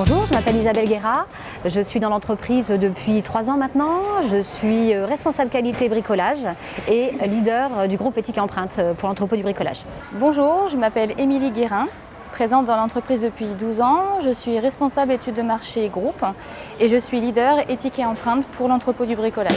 Bonjour, je m'appelle Isabelle Guerra, je suis dans l'entreprise depuis 3 ans maintenant. Je suis responsable qualité bricolage et leader du groupe Éthique et Empreinte pour l'entrepôt du bricolage. Bonjour, je m'appelle Émilie Guérin, présente dans l'entreprise depuis 12 ans. Je suis responsable études de marché groupe et je suis leader Éthique et Empreinte pour l'entrepôt du bricolage.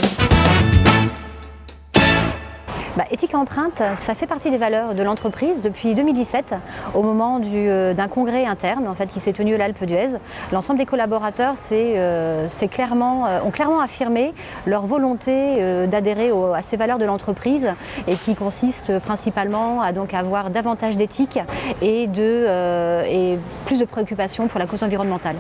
Éthique et Empreinte, ça fait partie des valeurs de l'entreprise depuis 2017, au moment d'un congrès interne qui s'est tenu à l'Alpe d'Huez. L'ensemble des collaborateurs ont clairement affirmé leur volonté d'adhérer à ces valeurs de l'entreprise et qui consistent principalement à avoir davantage d'éthique et plus de préoccupations pour la cause environnementale.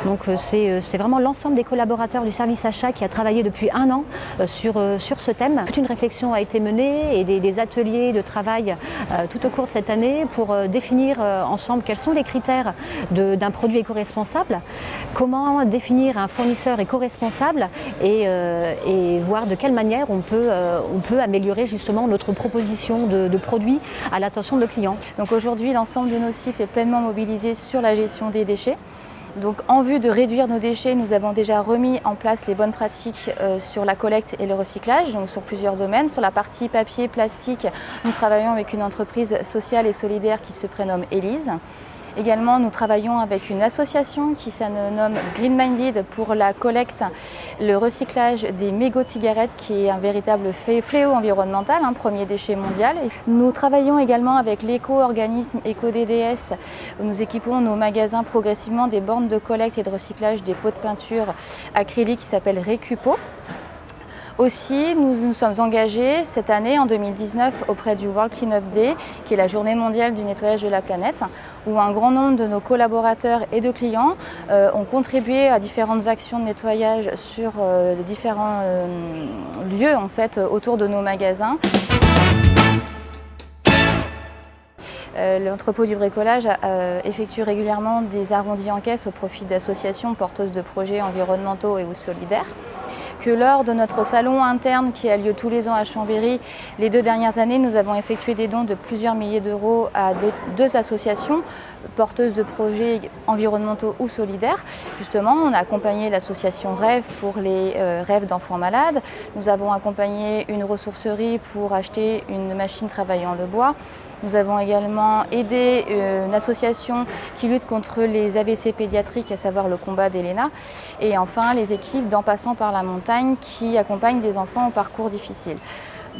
Donc c'est vraiment l'ensemble des collaborateurs du service achat qui a travaillé depuis 1 an sur ce thème. Toute une réflexion a été menée et des ateliers de travail tout au cours de cette année pour définir ensemble quels sont les critères d'un produit éco-responsable, comment définir un fournisseur éco-responsable et voir de quelle manière on peut améliorer justement notre proposition de produits à l'attention de nos clients. Donc aujourd'hui, l'ensemble de nos sites est pleinement mobilisé sur la gestion des déchets. Donc, en vue de réduire nos déchets, nous avons déjà remis en place les bonnes pratiques sur la collecte et le recyclage, donc sur plusieurs domaines. Sur la partie papier, plastique, nous travaillons avec une entreprise sociale et solidaire qui se prénomme Élise. Également, nous travaillons avec une association qui se nomme Green Minded pour la collecte, le recyclage des mégots de cigarettes qui est un véritable fléau environnemental, premier déchet mondial. Nous travaillons également avec l'éco-organisme EcoDDS où nous équipons nos magasins progressivement des bornes de collecte et de recyclage des pots de peinture acrylique qui s'appellent Récupo. Aussi, nous nous sommes engagés cette année, en 2019, auprès du World Cleanup Day, qui est la journée mondiale du nettoyage de la planète, où un grand nombre de nos collaborateurs et de clients ont contribué à différentes actions de nettoyage sur différents lieux autour de nos magasins. L'entrepôt du bricolage effectue régulièrement des arrondis en caisse au profit d'associations porteuses de projets environnementaux et ou solidaires. Que lors de notre salon interne qui a lieu tous les ans à Chambéry, les 2 dernières années, nous avons effectué des dons de plusieurs milliers d'euros à 2 associations porteuses de projets environnementaux ou solidaires. Justement, on a accompagné l'association Rêve pour les rêves d'enfants malades. Nous avons accompagné une ressourcerie pour acheter une machine travaillant le bois. Nous avons également aidé une association qui lutte contre les AVC pédiatriques, à savoir le combat d'Elena. Et enfin, les équipes d'En passant par la montagne qui accompagnent des enfants au parcours difficile.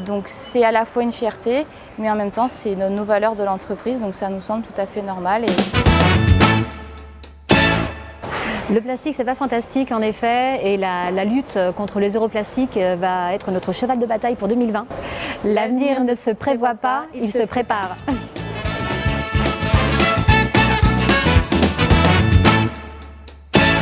Donc c'est à la fois une fierté, mais en même temps c'est nos valeurs de l'entreprise, donc ça nous semble tout à fait normal. Le plastique, c'est pas fantastique en effet, et la lutte contre les europlastiques va être notre cheval de bataille pour 2020. L'avenir ne se prévoit pas, il se prépare.